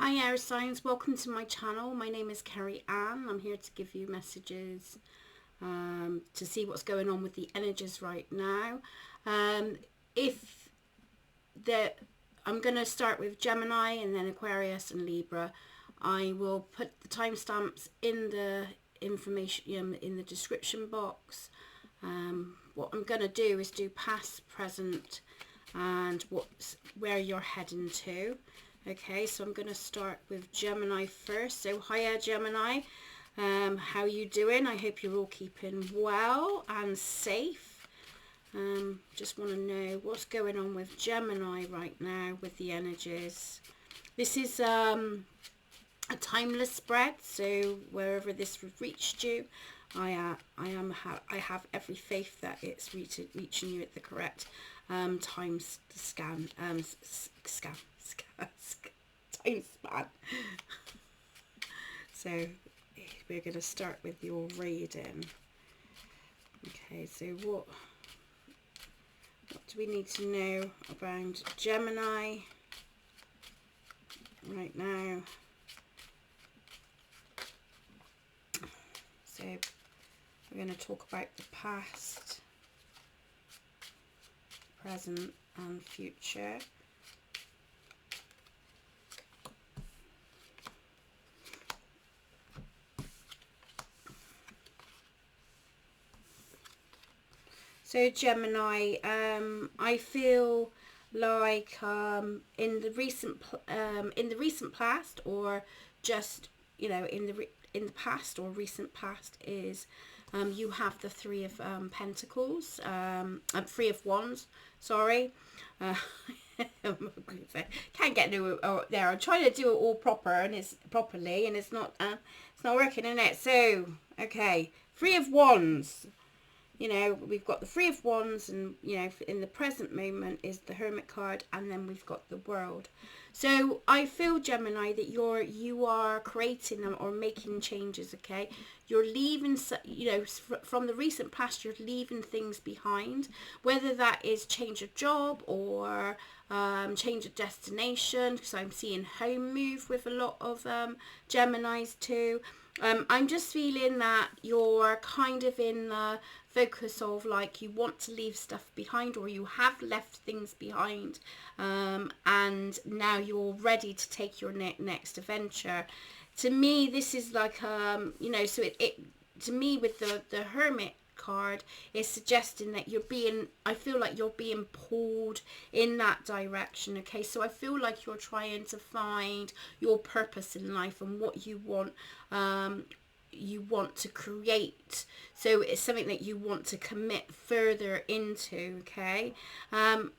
Hi air signs, welcome to my channel. My name is Kerry Ann. I'm here to give you messages to see what's going on with the energies right now. I'm going to start with Gemini and then Aquarius and Libra. I will put the timestamps in the information in the description box. What I'm going to do is do past, present and where you're heading to. Okay, so I'm going to start with Gemini first. So hiya Gemini, how you doing? I hope you're all keeping well and safe. Just want to know what's going on with Gemini right now with the energies. This is a timeless spread, so wherever this reached you, I have every faith that it's reaching you at the correct time span. So we're going to start with your reading. Okay, so what do we need to know about Gemini right now? So we're going to talk about the past, present and future. So Gemini, I feel like in the recent past, or just in the past or recent past, is you have the Three of Pentacles, Three of Wands. Sorry, can't get to it there. I'm trying to do it all properly, and it's not working, is it? So okay, Three of Wands. We've got the Three of Wands, and in the present moment is the Hermit card, and then we've got the World. So I feel, Gemini, that you are creating or making changes. Okay, you're leaving, from the recent past, you're leaving things behind, whether that is change of job or change of destination, because I'm seeing home move with a lot of Geminis too. I'm just feeling that you're kind of in the focus of, like, you want to leave stuff behind, or you have left things behind, and now you're ready to take your next adventure. To me, this is like so it to me, with the Hermit card, is suggesting that I feel like you're being pulled in that direction. Okay, so I feel like you're trying to find your purpose in life and what you want to create. So it's something that you want to commit further into. Okay, I'm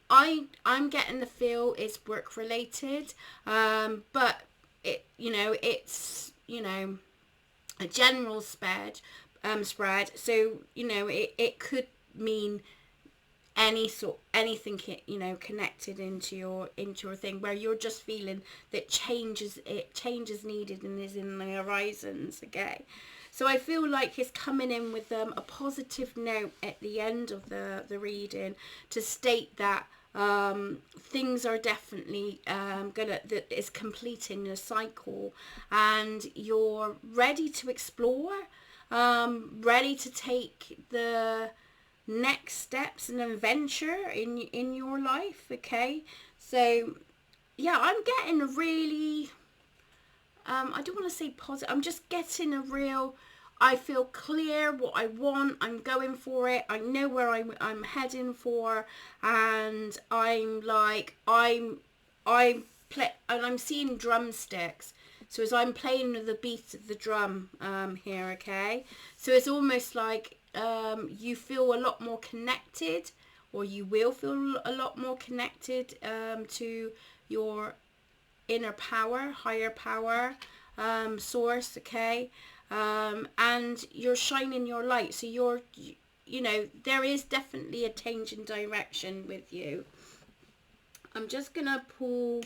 getting the feel it's work related, but it's a general spread. So it could mean anything connected into your thing, where you're just feeling that change is needed and is in the horizons. Okay, so I feel like it's coming in with a positive note at the end of the reading to state that things are definitely that is completing a cycle, and you're ready to explore, ready to take the next steps and adventure in your life. Okay, so yeah, I'm getting a really I don't want to say positive, I'm just getting a real, I feel clear what I want, I'm going for it, I know where I'm heading for, and I'm seeing drumsticks. So as I'm playing with the beat of the drum here, okay, so it's almost like you feel a lot more connected, or you will feel a lot more connected to your inner power, higher power, source. Okay, and you're shining your light. So there is definitely a change in direction with you. I'm just gonna pull,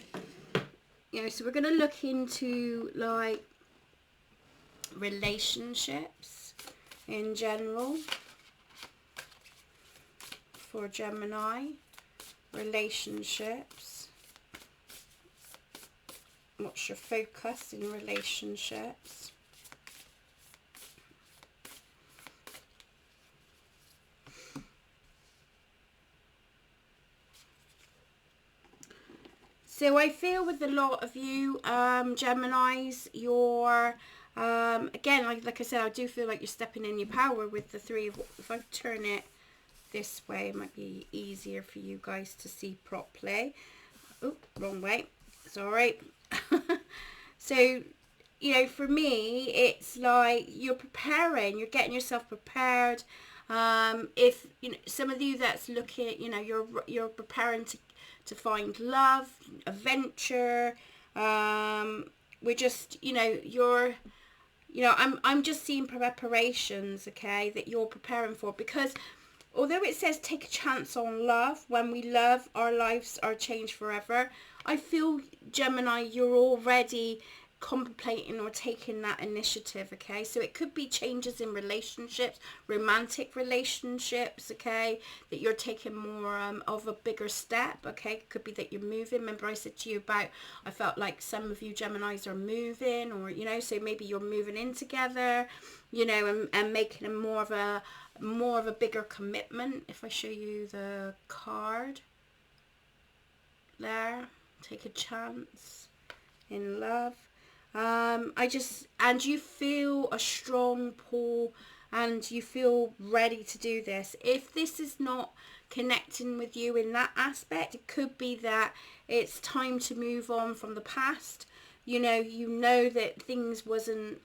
so we're gonna look into like relationships in general for Gemini. Relationships. What's your focus in relationships? So I feel with a lot of you, Geminis, you're, again, like I said, I do feel like you're stepping in your power with the three of, if I turn it this way, it might be easier for you guys to see properly. Oh, wrong way. Sorry. So, you know, for me, it's like you're preparing, you're getting yourself prepared. If, you know, some of you that's looking, you know, you're preparing to find love, adventure. We're just, you know, I'm just seeing preparations, okay, that you're preparing for, because although it says take a chance on love, when we love, our lives are changed forever. I feel, Gemini, you're already contemplating or taking that initiative, okay? So it could be changes in relationships, romantic relationships, okay, that you're taking more of a bigger step, okay? It could be that you're moving. Remember I said to you about, I felt like some of you Geminis are moving, or, you know, so maybe you're moving in together, you know, and making a more of a bigger commitment. If I show you the card there, take a chance in love. And you feel a strong pull, and you feel ready to do this. If this is not connecting with you in that aspect, it could be that it's time to move on from the past. You know that things wasn't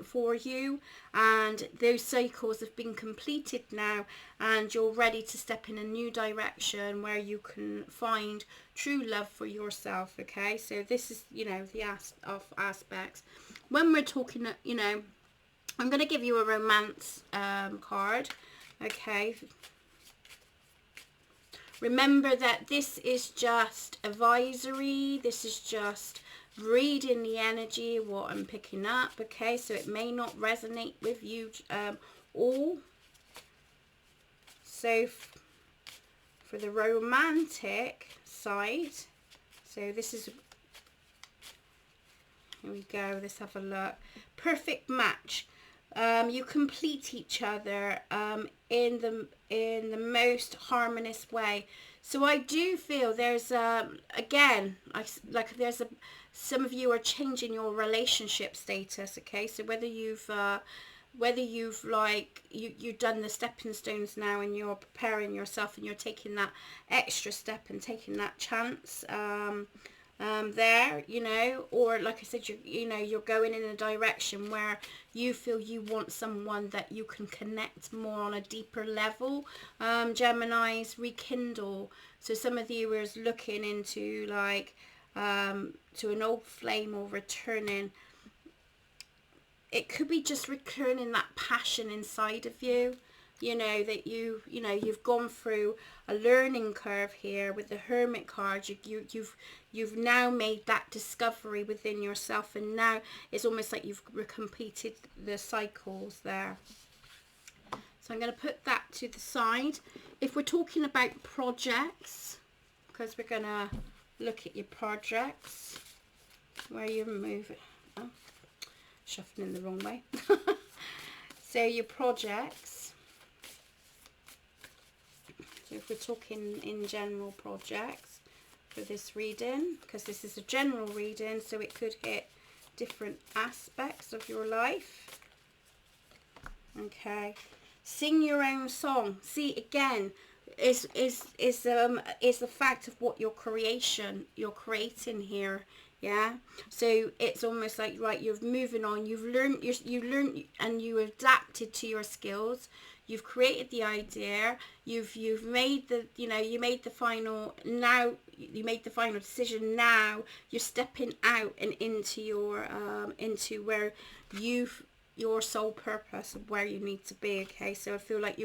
for you, and those cycles have been completed now, and you're ready to step in a new direction where you can find true love for yourself, okay? So this is, you know, the aspects. When we're talking, you know, I'm going to give you a romance card, okay? Remember that this is just advisory. This is just reading the energy, what I'm picking up, okay? So it may not resonate with you all. So for the romantic side, so this is, here we go, let's have a look. Perfect match. You complete each other in the most harmonious way. So I do feel there's again, like there's some of you are changing your relationship status, okay? So whether you've like you've done the stepping stones now, and you're preparing yourself, and you're taking that extra step and taking that chance there, you know, or like I said, you're going in a direction where you feel you want someone that you can connect more on a deeper level. Geminis, rekindle. So some of you is looking into like to an old flame, or returning. It could be just returning that passion inside of you. You know, that you've gone through a learning curve here with the Hermit card. You've now made that discovery within yourself, and now it's almost like you've completed the cycles there. So I'm going to put that to the side. If we're talking about projects, because we're going to look at your projects, where you're moving. Oh, shuffling the wrong way. So your projects. So if we're talking in general projects for this reading, because this is a general reading, so it could hit different aspects of your life. Okay, sing your own song. See, again, is the fact of what you're creating here. Yeah, so it's almost like, right, you're moving on, you've learned, you learned and you adapted to your skills, you've created the idea, you've made the, you made the final, now you made the final decision, now you're stepping out and into your into where your sole purpose of where you need to be, okay? So I feel like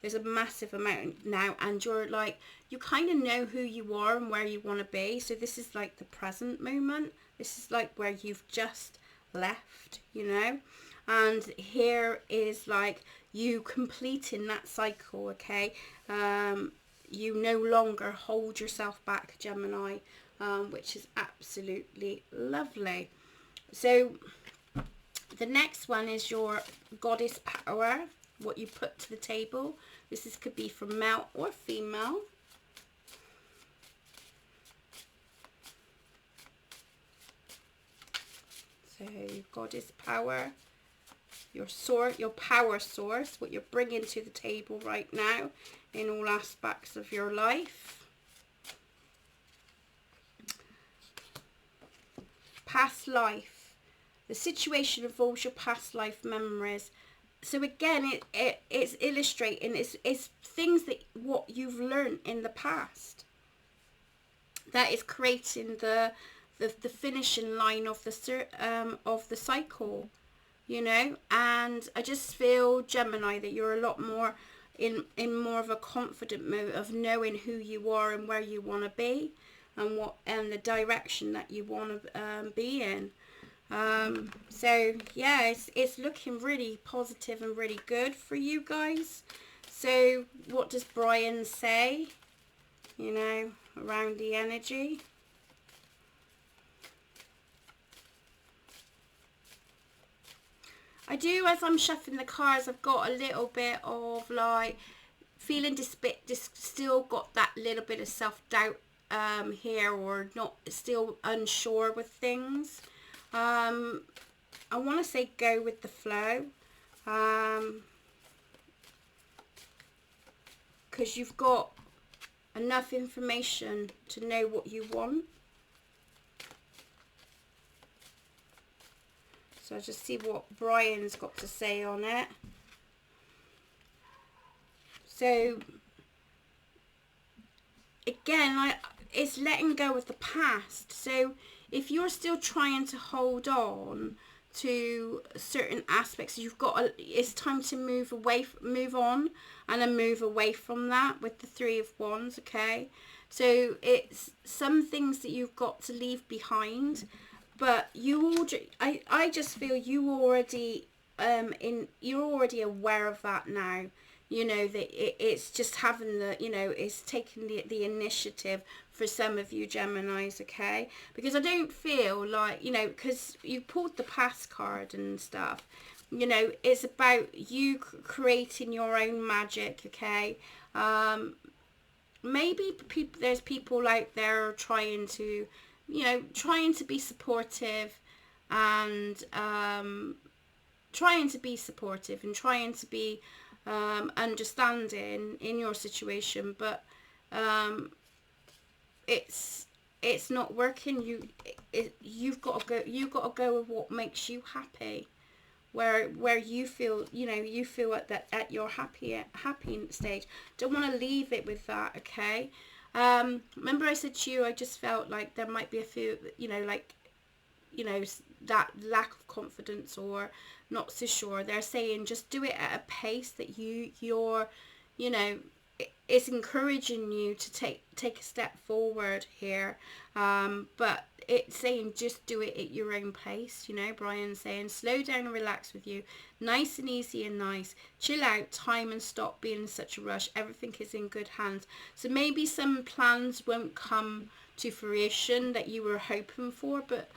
there's a massive amount now, and you're like, you kind of know who you are and where you want to be. So this is like the present moment. This is like where you've just left, you know? And here is like you completing that cycle, okay? You no longer hold yourself back, Gemini. which is absolutely lovely. So the next one is your goddess power, what you put to the table. This could be from male or female. So your goddess power, your source, your power source, what you're bringing to the table right now in all aspects of your life. Past life. The situation involves your past life memories. So again, it's illustrating, it's things that what you've learned in the past that is creating the finishing line of the cycle, you know. And I just feel, Gemini, that you're a lot more in more of a confident mode of knowing who you are and where you want to be, and the direction that you want to be in. So yeah, it's looking really positive and really good for you guys. So what does Brian say, you know, around the energy? I do, as I'm shuffling the cards, I've got a little bit of like feeling still got that little bit of self-doubt here, or not, still unsure with things. I want to say go with the flow, because you've got enough information to know what you want. So I'll just see what Brian's got to say on it. So again, it's letting go of the past. So if you're still trying to hold on to certain aspects, you've got it's time to move on and then move away from that with the Three of Wands. Okay, so it's some things that you've got to leave behind, but I just feel you're already aware of that now. You know, that it's just having the, you know, it's taking the initiative for some of you Geminis, okay? Because I don't feel like, you know, because you pulled the past card and stuff, you know, it's about you creating your own magic, okay? Maybe there's people out there trying to, you know, trying to be supportive and trying to be understanding in your situation, but it's not working. You've got to go with what makes you happy, where you feel, you know, you feel at your happy stage. Don't want to leave it with that, okay? Remember I said to you, I just felt like there might be a few, you know, like, you know, that lack of confidence or not so sure. They're saying just do it at a pace that you're, you know, it's encouraging you to take a step forward here, but it's saying just do it at your own pace. You know, Brian's saying slow down and relax with you, nice and easy and nice, chill out, time and stop being in such a rush. Everything is in good hands. So maybe some plans won't come to fruition that you were hoping for, but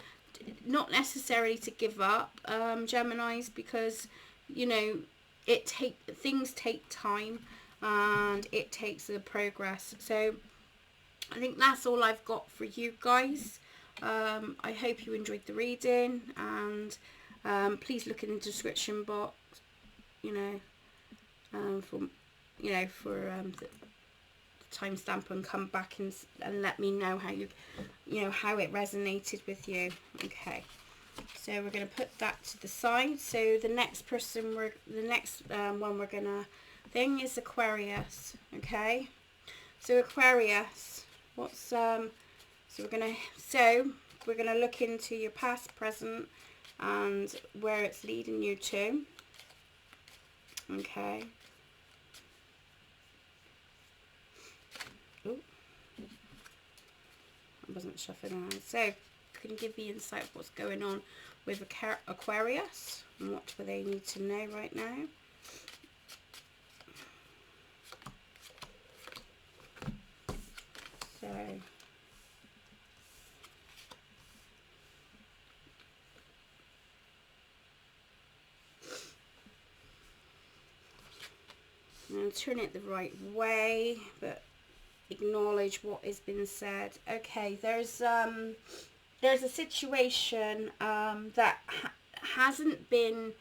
not necessarily to give up, Geminis, because, you know, things take time and it takes a progress. So I think that's all I've got for you guys. I hope you enjoyed the reading, and please look in the description box, you know, for the timestamp, and come back and let me know how how it resonated with you. Okay, so we're going to put that to the side. So the next person one we're gonna thing is Aquarius. Okay, so Aquarius, so we're gonna look into your past, present, and where it's leading you to. Okay. Ooh. I wasn't shuffling around. So, can you give me insight of what's going on with Aquarius and what do they need to know right now? So, turn it the right way, but acknowledge what has been said. Okay, there's a situation that hasn't been,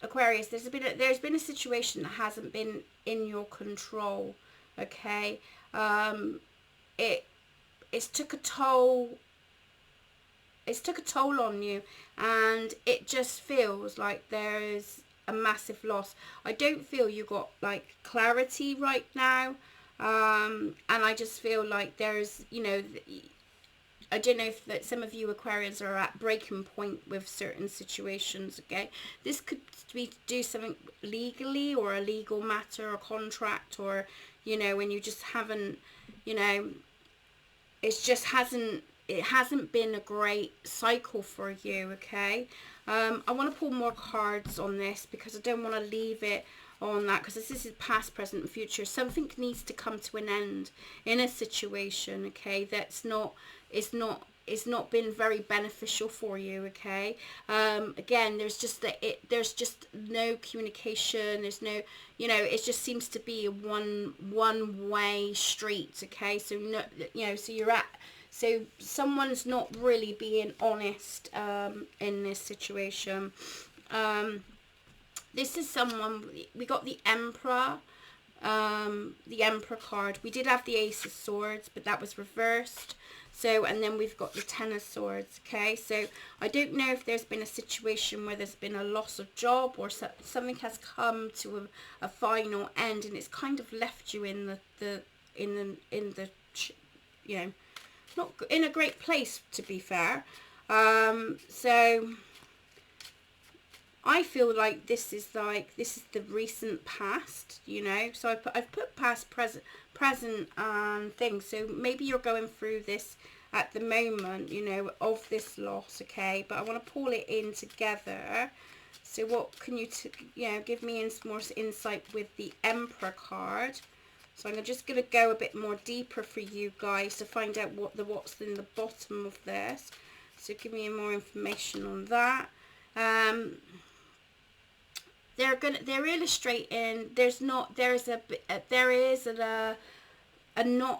Aquarius, there's been a situation that hasn't been in your control. Okay, it's took a toll. It's took a toll on you, and it just feels like there's a massive loss. I don't feel you got like clarity right now, and I just feel like there's, you know, I don't know if that some of you Aquarians are at breaking point with certain situations. Okay, this could be to do something legally, or a legal matter, or contract, or, you know, when you just haven't, you know, it hasn't been a great cycle for you. Okay, I want to pull more cards on this because I don't want to leave it on that, because this is past, present, and future. Something needs to come to an end in a situation, okay, that's not, it's not been very beneficial for you. Okay, again, there's just there's just no communication, there's no, you know, it just seems to be a one way street. Okay, so no, you know, so someone's not really being honest in this situation. This is someone, we got the Emperor card. We did have the Ace of Swords, but that was reversed. So, and then we've got the Ten of Swords. Okay, so I don't know if there's been a situation where there's been a loss of job, or something has come to a final end, and it's kind of left you in the you know, not in a great place, to be fair. So I feel like this is the recent past, you know. So I've put past, present things. So maybe you're going through this at the moment, you know, of this loss. Okay, but I want to pull it in together. So what can you you know, give me some more insight with the Emperor card. So I'm just going to go a bit more deeper for you guys to find out what's in the bottom of this. So give me more information on that. They're illustrating there is not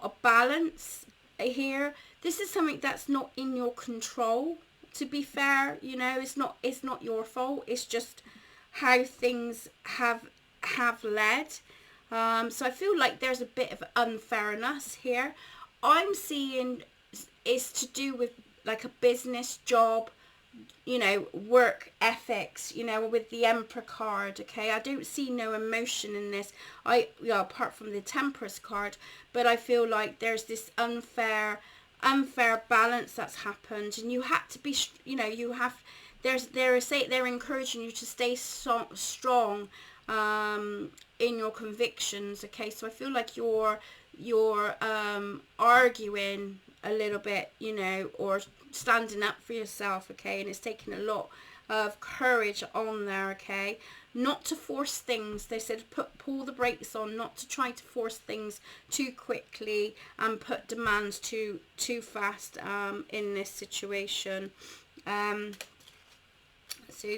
a balance here. This is something that's not in your control, to be fair. You know, it's not your fault. It's just how things have led. So I feel like there's a bit of unfairness here. I'm seeing it's to do with like a business, job, you know, work ethics, you know, with the Emperor card. Okay, I don't see no emotion in this, apart from the Temperance card, but I feel like there's this unfair balance that's happened, and you had to be, you know, you have, they're encouraging you to stay strong in your convictions. Okay, so I feel like you're arguing a little bit, you know, or standing up for yourself. Okay, and it's taking a lot of courage on there. Okay, not to force things. They said pull the brakes on, not to try to force things too quickly and put demands too fast in this situation. So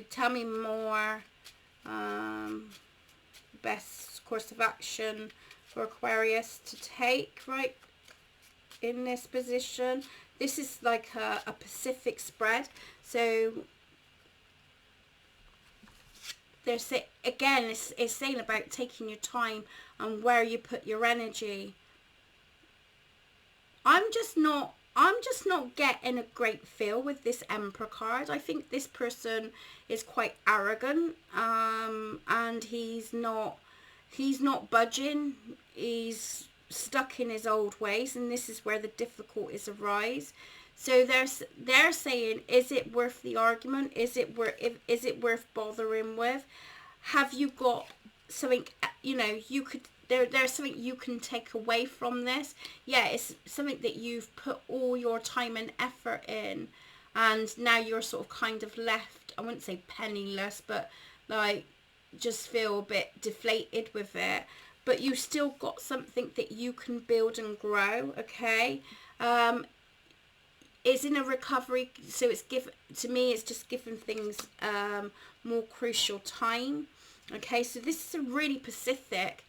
tell me more. Best course of action for Aquarius to take right in this position. This is like a Pacific spread, so there's again, it's saying about taking your time and where you put your energy. I'm just not getting a great feel with this Emperor card. I think this person is quite arrogant, and he's not budging. He's stuck in his old ways, and this is where the difficulties arise. So they're saying, is it worth the argument? Is it worth bothering with? Have you got something, you know, you could, there's something you can take away from this? Yeah, it's something that you've put all your time and effort in, and now you're sort of kind of left, I wouldn't say penniless, but like just feel a bit deflated with it. But you still got something that you can build and grow. Okay, it's in a recovery, so it's it's just giving things more crucial time. Okay, so this is a really Pacific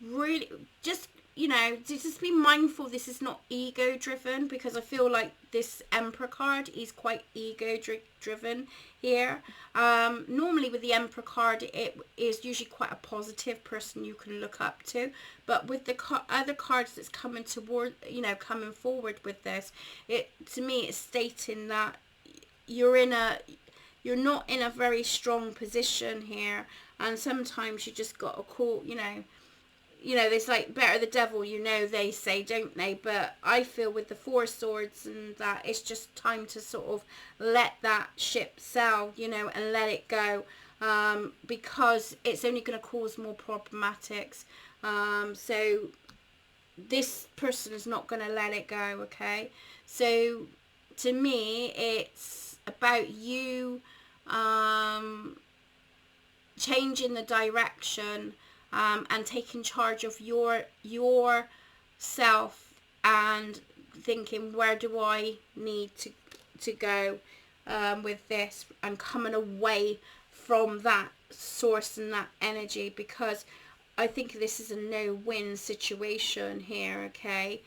really just, you know, just be mindful this is not ego driven, because I feel like this Emperor card is quite ego driven here. Normally with the Emperor card, it is usually quite a positive person you can look up to, but with the other cards that's coming toward, you know, coming forward with this, it, to me, it's stating that you're not in a very strong position here, and sometimes you just got to call, you know, there's like better the devil, you know, they say, don't they? But I feel with the Four Swords and that, it's just time to sort of let that ship sail, you know, and let it go, because it's only going to cause more problematics. So this person is not going to let it go, okay? So to me, it's about you changing the direction, and taking charge of your self, and thinking, where do I need to go with this, and coming away from that source and that energy, because I think this is a no-win situation here, okay?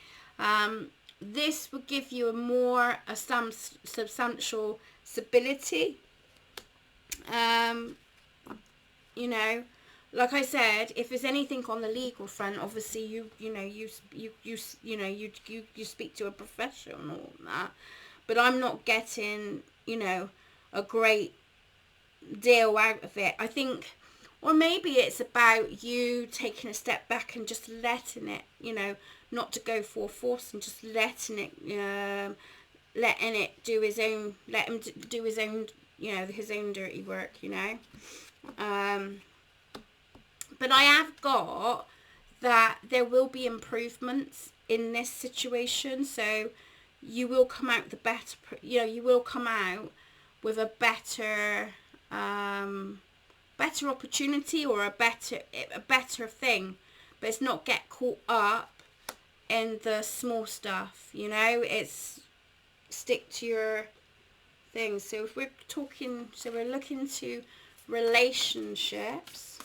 This will give you a substantial stability. You know, like I said, if there's anything on the legal front, obviously you speak to a professional on that. But I'm not getting, you know, a great deal out of it. I think, or maybe it's about you taking a step back and just letting it, you know, not to go full force, and just letting it do his own, let him do his own, you know, his own dirty work, you know. But I have got that there will be improvements in this situation, so you will come out the better, you know, you will come out with a better better opportunity, or a better thing. But it's not get caught up in the small stuff, you know. It's stick to your things. So if we're talking, so we're looking to relationships.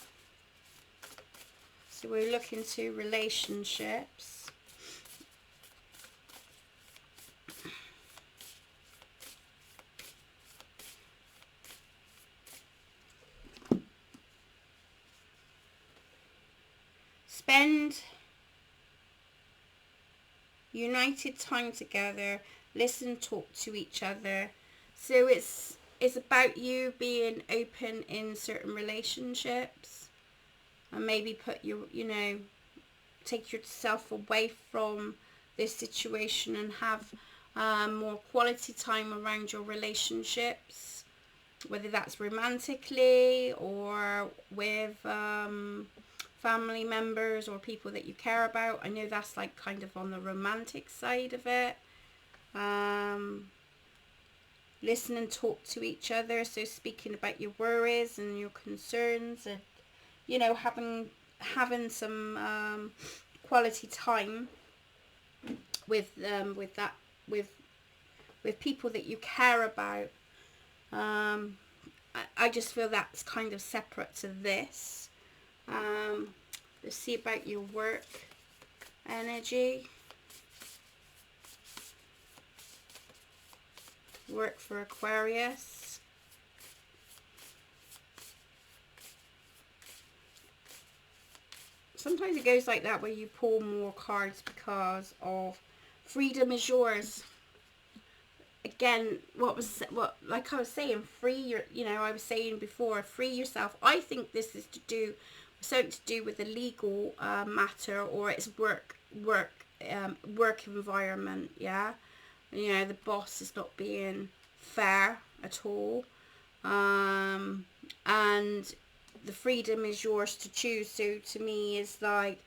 So we're looking to relationships. Spend united time together. Listen, talk to each other. So it's about you being open in certain relationships, and maybe put your, you know, take yourself away from this situation and have more quality time around your relationships, whether that's romantically or with family members or people that you care about. I know that's like kind of on the romantic side of it. Listen and talk to each other, so speaking about your worries and your concerns, and, you know, having some quality time with people that you care about. I just feel that's kind of separate to this. Let's see about your work energy. Work for Aquarius. Sometimes it goes like that, where you pull more cards because of freedom is yours. Again, like I was saying, free your, you know, I was saying before, free yourself. I think this is something to do with a legal matter, or it's work environment, yeah. You know, the boss is not being fair at all, and the freedom is yours to choose. So to me, is like,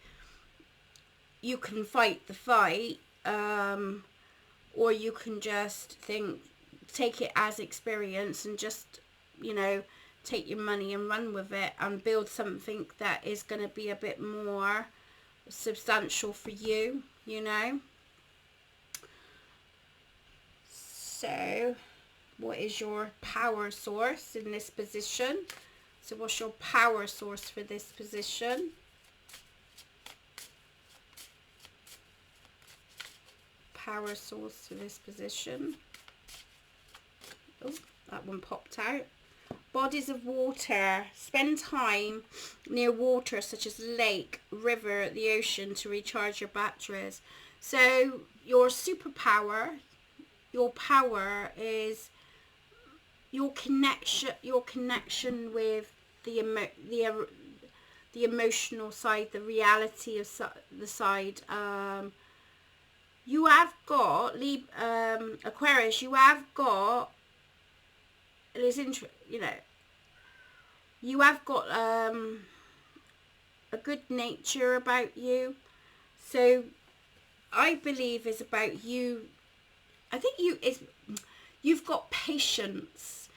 you can fight the fight, or you can just take it as experience, and just, you know, take your money and run with it, and build something that is going to be a bit more substantial for you, you know. So what is your power source in this position? So what's your power source for this position? power source to this position. Oh, that one popped out. Bodies of water. Spend time near water such as lake, river, the ocean to recharge your batteries. So your superpower, your power is your connection with the emotional side, the reality of the side. You have got Aquarius. You have got. It is you have got a good nature about you. So I believe is about you. I think you've got patience.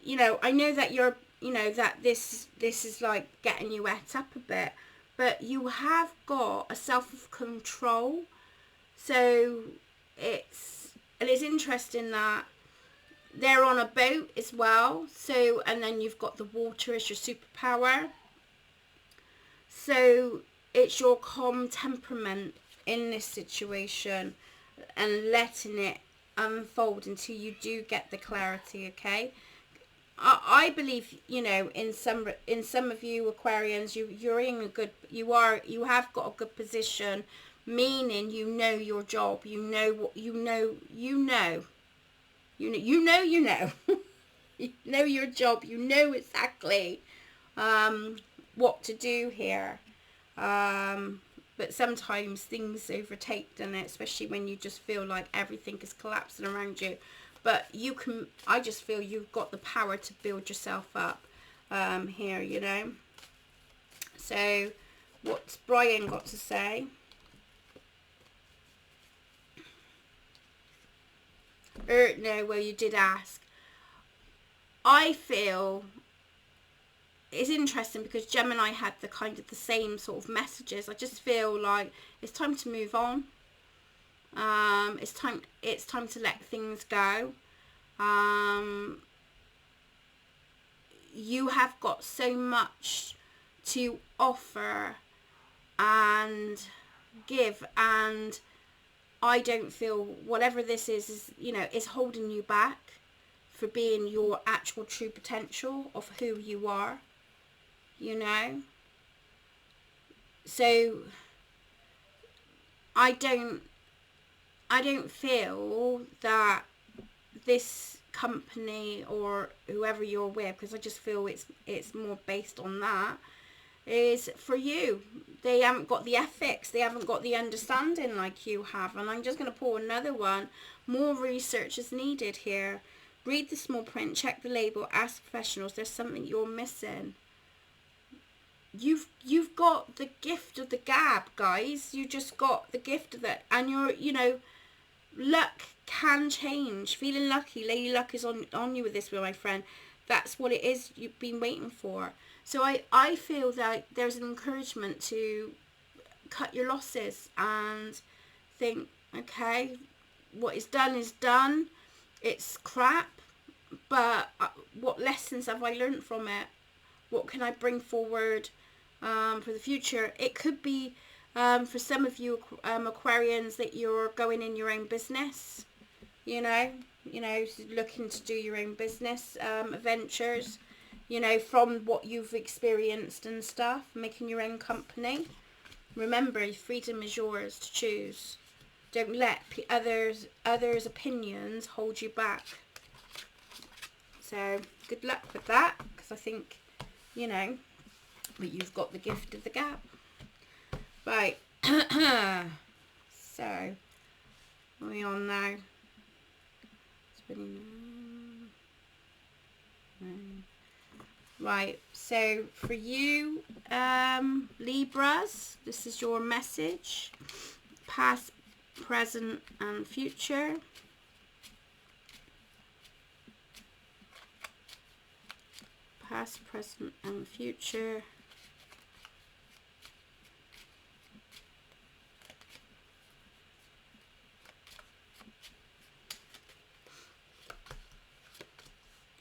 You know, I know that you're, you know, that this is like getting you wet up a bit, but you have got a self-control. So it is interesting that they're on a boat as well. So, and then you've got the water as your superpower. So it's your calm temperament in this situation and letting it unfold until you do get the clarity. Okay, I believe, you know, in some of you Aquarians, you have got a good position, meaning you know your job, you know what you know you know you know you know your job, you know exactly what to do here. But sometimes things overtake, don't it? Especially when you just feel like everything is collapsing around you. But I just feel you've got the power to build yourself up here, you know. So what's Brian got to say? No, well, you did ask. I feel it's interesting because Gemini had the kind of the same sort of messages. I just feel like it's time to move on. It's time to let things go. You have got so much to offer and give, and I don't feel whatever this is, you know, is holding you back for being your actual true potential of who you are, you know. So I don't feel that this company or whoever you're with, because I just feel it's more based on that, is for you. They haven't got the ethics, they haven't got the understanding like you have. And I'm just going to pull another one. More research is needed here. Read the small print, check the label, ask professionals. There's something you're missing. You've got the gift of the gab, guys. You just got the gift of it, and you're, you know, luck can change. Feeling lucky, Lady Luck is on you with this, my friend. That's what it is you've been waiting for. So I feel that there's an encouragement to cut your losses and think, okay, what is done is done. It's crap, but what lessons have I learned from it? What can I bring forward for the future? It could be for some of you Aquarians that you're going in your own business, you know, looking to do your own business ventures, you know, from what you've experienced and stuff, making your own company. Remember, freedom is yours to choose. Don't let others' opinions hold you back. So good luck with that, because I think, you know, that you've got the gift of the gab. Right. So, are we on now? Right, so for you Libras, this is your message. Past, present and future. Past, present and future.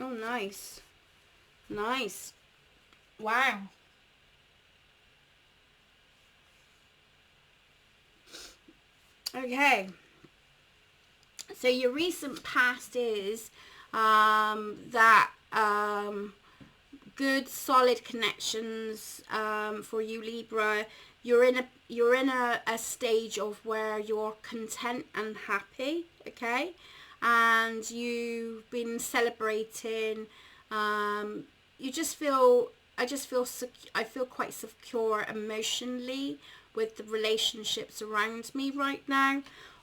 Oh, nice. Nice. Wow. Okay. So your recent past is that good solid connections for you, Libra. You're in a stage of where you're content and happy, okay, and you've been celebrating. You just feel I feel quite secure emotionally with the relationships around me right now.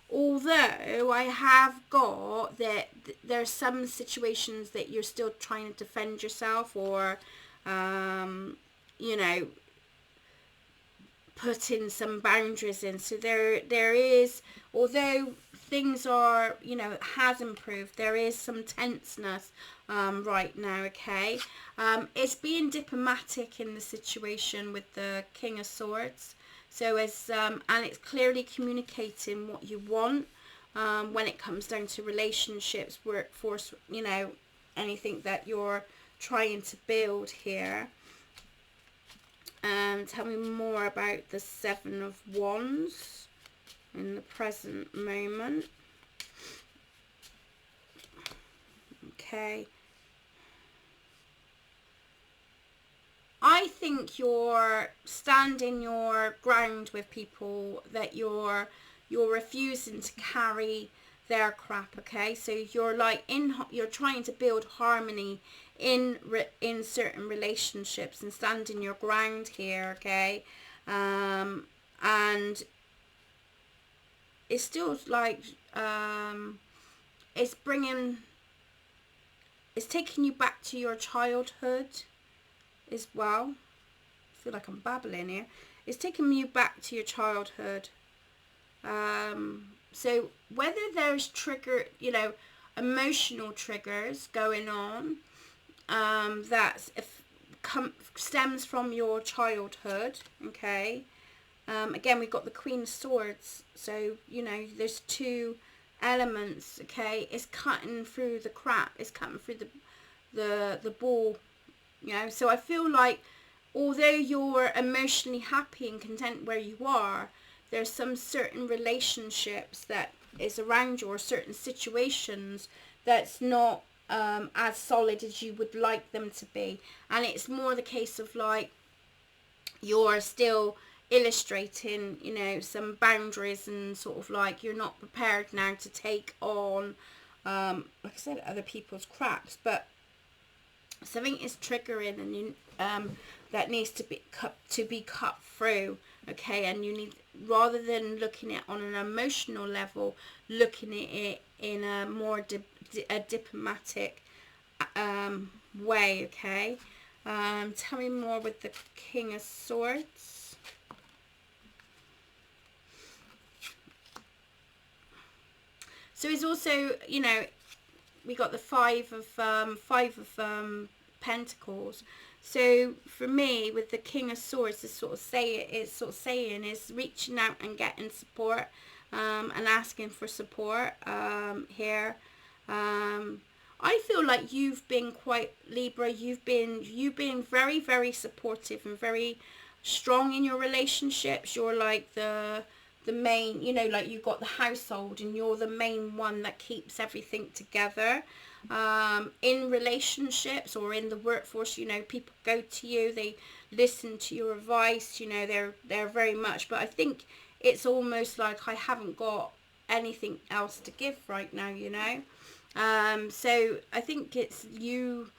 Although I have got that there's some situations that you're still trying to defend yourself, or you know, putting some boundaries in. So there is, although things are, you know, it has improved, there is some tenseness right now, okay. It's being diplomatic in the situation with the King of Swords. So as and it's clearly communicating what you want when it comes down to relationships, workforce, you know, anything that you're trying to build here. Tell me more about the Seven of Wands in the present moment. Okay. I think you're standing your ground with people, that you're refusing to carry their crap, okay? So you're like you're trying to build harmony in certain relationships and standing your ground here, okay? And it's still like it's taking you back to your childhood as well. I feel like I'm babbling here. It's taking you back to your childhood. So whether there's you know, emotional triggers going on, that stems from your childhood, okay. Again, we've got the Queen of Swords, so you know there's two elements, okay. It's cutting through the crap, it's cutting through the ball, you know. So I feel like although you're emotionally happy and content where you are, there's some certain relationships that is around you, or certain situations that's not as solid as you would like them to be. And it's more the case of like you're still illustrating, you know, some boundaries, and sort of like you're not prepared now to take on like I said, other people's craps, but something is triggering, and you that needs to be cut through, okay. And you need, rather than looking at it on an emotional level, looking at it in a more diplomatic way, okay. Tell me more with the King of Swords. So it's also, you know, we got the five of Pentacles. So for me, with the King of Swords, it's sort of saying is reaching out and getting support, and asking for support here. I feel like you've been quite, Libra, you've been very, very supportive and very strong in your relationships. You're like the main, you know, like you've got the household and you're the main one that keeps everything together. In relationships or in the workforce, you know, people go to you, they listen to your advice, you know, they're very much, but I think it's almost like I haven't got anything else to give right now, you know. So I think it's you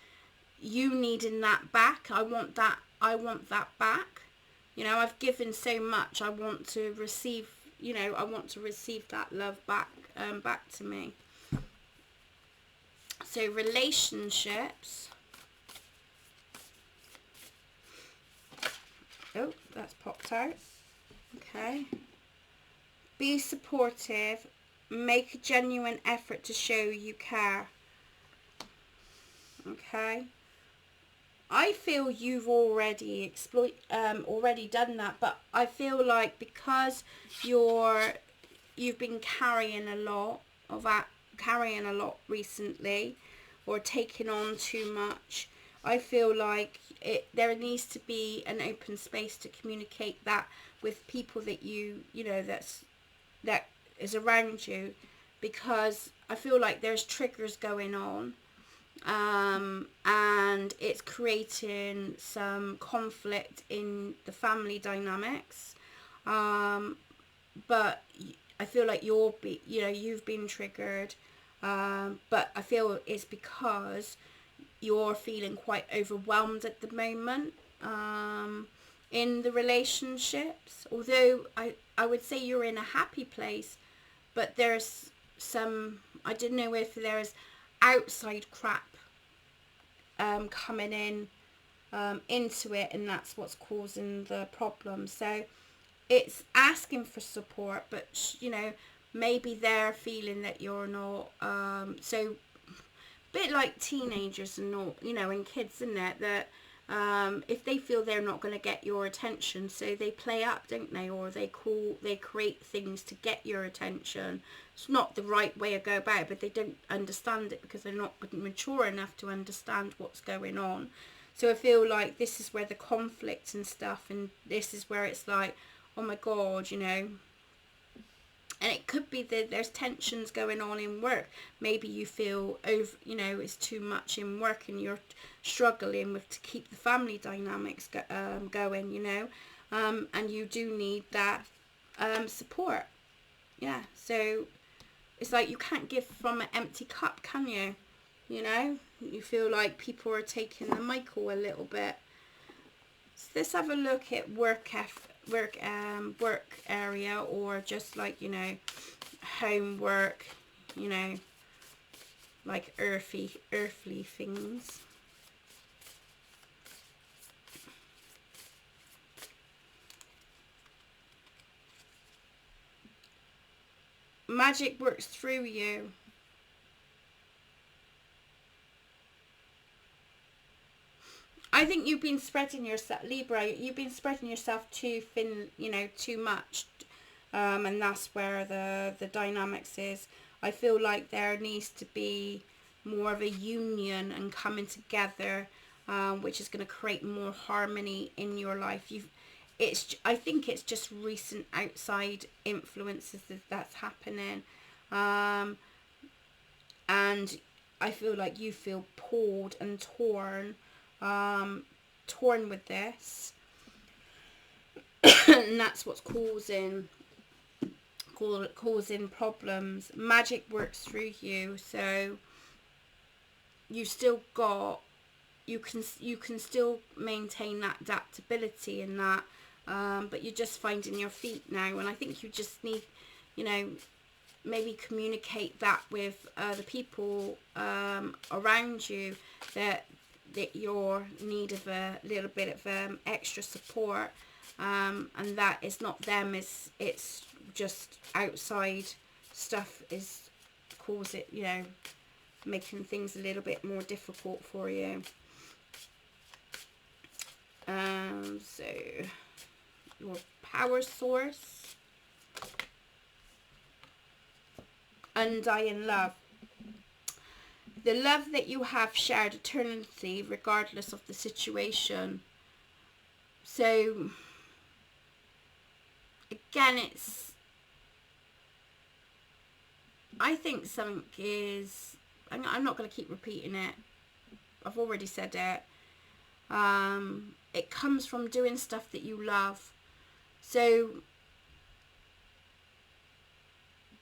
needing that back. I want that back. You know, I've given so much, I want to receive, you know, I want to receive that love back, back to me. So relationships. Oh, that's popped out. Okay. Be supportive. Make a genuine effort to show you care. Okay. I feel you've already already done that, but I feel like because you've been carrying a lot recently, or taking on too much, I feel like there needs to be an open space to communicate that with people that you know that is around you, because I feel like there's triggers going on, and it's creating some conflict in the family dynamics, but I feel like you've been triggered, but I feel it's because you're feeling quite overwhelmed at the moment, in the relationships. Although I would say you're in a happy place, but there's some, I don't know if there's outside crap coming in into it, and that's what's causing the problem. So it's asking for support, but maybe they're feeling that you're not, so bit like teenagers and all, and kids, isn't it, that if they feel they're not going to get your attention, so they play up, don't they, or they create things to get your attention. It's not the right way to go about it, but they don't understand it because they're not mature enough to understand what's going on. So I feel like this is where the conflict and stuff, and this is where it's like, oh my God, and it could be that there's tensions going on in work. Maybe you feel it's too much in work, and you're struggling to keep the family dynamics going, and you do need that support. Yeah, so it's like you can't give from an empty cup, can you? You feel like people are taking the mic a little bit. So let's have a look at work area, or just like homework, like earthly things. Magic works through you. I think you've been spreading yourself, Libra, you've been spreading yourself too thin, too much. And that's where the dynamics is. I feel like there needs to be more of a union and coming together, which is going to create more harmony in your life. I think it's just recent outside influences that's happening. And I feel like you feel pulled and torn with this. And that's what's causing problems. Magic works through you, so you still got, you can still maintain that adaptability and that, but you're just finding your feet now. And I think you just need, maybe communicate that with the people around you, that your need of a little bit of extra support, and that it's not them, it's just outside stuff is causing, making things a little bit more difficult for you. So your power source, undying love. The love that you have shared eternity regardless of the situation. So again, I think something is, I'm not going to keep repeating it, I've already said it. It comes from doing stuff that you love. So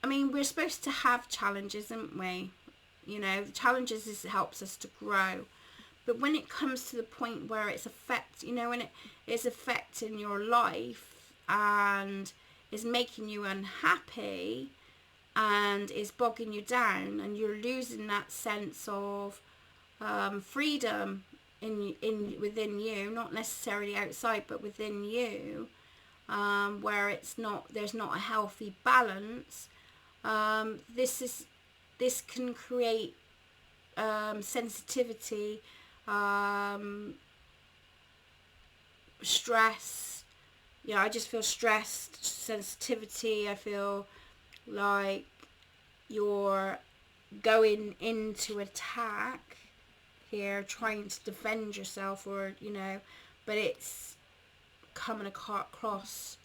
we're supposed to have challenges, aren't we? Challenges helps us to grow. But when it comes to the point where it's when it's affecting your life and is making you unhappy and is bogging you down, and you're losing that sense of freedom within you, not necessarily outside, but within you, where there's not a healthy balance. This can create sensitivity, stress. I just feel stressed, sensitivity. I feel like you're going into attack here, trying to defend yourself, or but it's coming across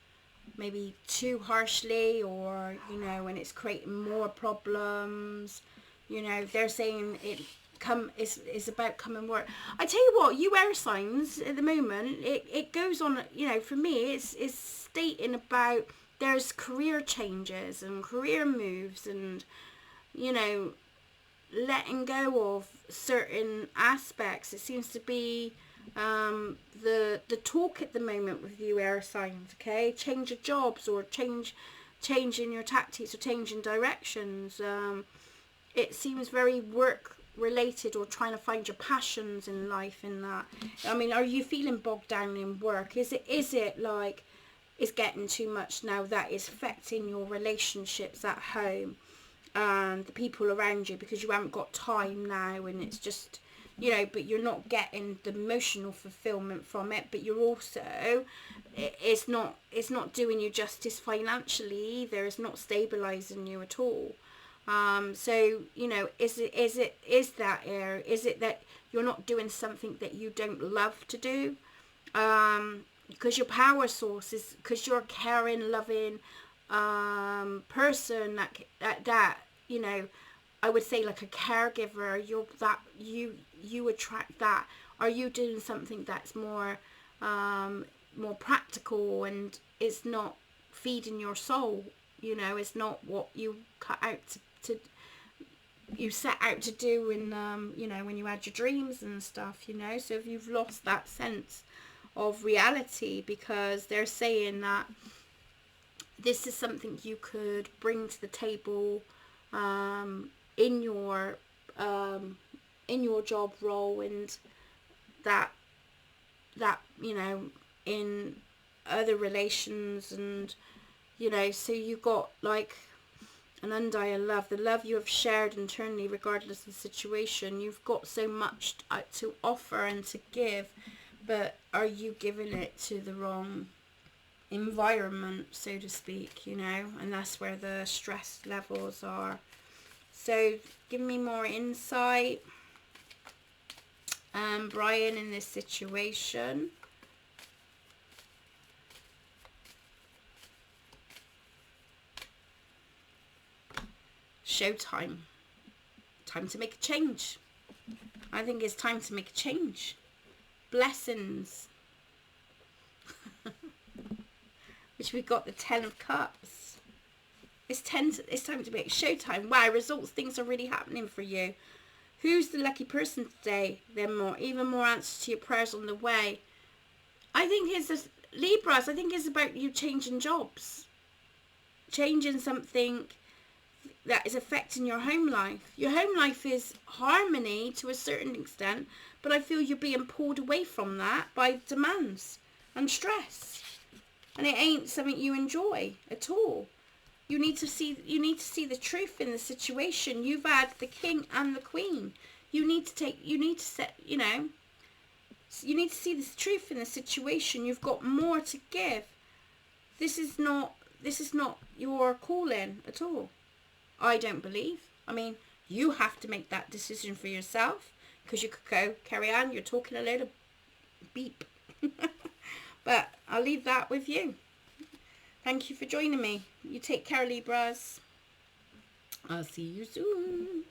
maybe too harshly, or, you know, when it's creating more problems. You know, they're saying it's about coming work. I tell you what, you air signs at the moment, it goes on, you know, for me, it's stating about there's career changes and career moves, and, you know, letting go of certain aspects. It seems to be the talk at the moment with you air signs. Okay, change of jobs, or change in your tactics, or change in directions. It seems very work related, or trying to find your passions in life. In that, I mean, are you feeling bogged down in work? Is it like it's getting too much now that is affecting your relationships at home and the people around you, because you haven't got time now, and it's just, you know, but you're not getting the emotional fulfillment from it, but you're also, it's not doing you justice financially either. It's not stabilizing you at all. So, you know, is that air? Is it that you're not doing something that you don't love to do? Because your power source is, because you're a caring, loving person that you know, I would say like a caregiver. You attract that. Are you doing something that's more practical, and it's not feeding your soul? You know, it's not what you cut out to you set out to do in you know, when you had your dreams and stuff, you know. So if you've lost that sense of reality, because they're saying that this is something you could bring to the table in your job role, and that you know, in other relations, and, you know, so you got like an undying love, the love you have shared internally regardless of the situation. You've got so much to offer and to give, but are you giving it to the wrong environment, so to speak, you know? And that's where the stress levels are. So give me more insight, Brian, in this situation. Showtime. Time to make a change. I think it's time to make a change. Blessings. Which we got the 10 of Cups. It's time to make showtime. Wow, results, things are really happening for you. Who's the lucky person today? Even more answers to your prayers on the way. I think it's Libras. I think it's about you changing jobs. Changing something that is affecting your home life. Your home life is harmony to a certain extent, but I feel you're being pulled away from that by demands and stress, and it ain't something you enjoy at all. You need to see the truth in the situation. You've had the King and the Queen. You need to see the truth in the situation. You've got more to give. This is not your calling at all, I don't believe. I mean, you have to make that decision for yourself, because you could go, Kerry Ann, you're talking a load of beep. But I'll leave that with you. Thank you for joining me. You take care, Libras. I'll see you soon.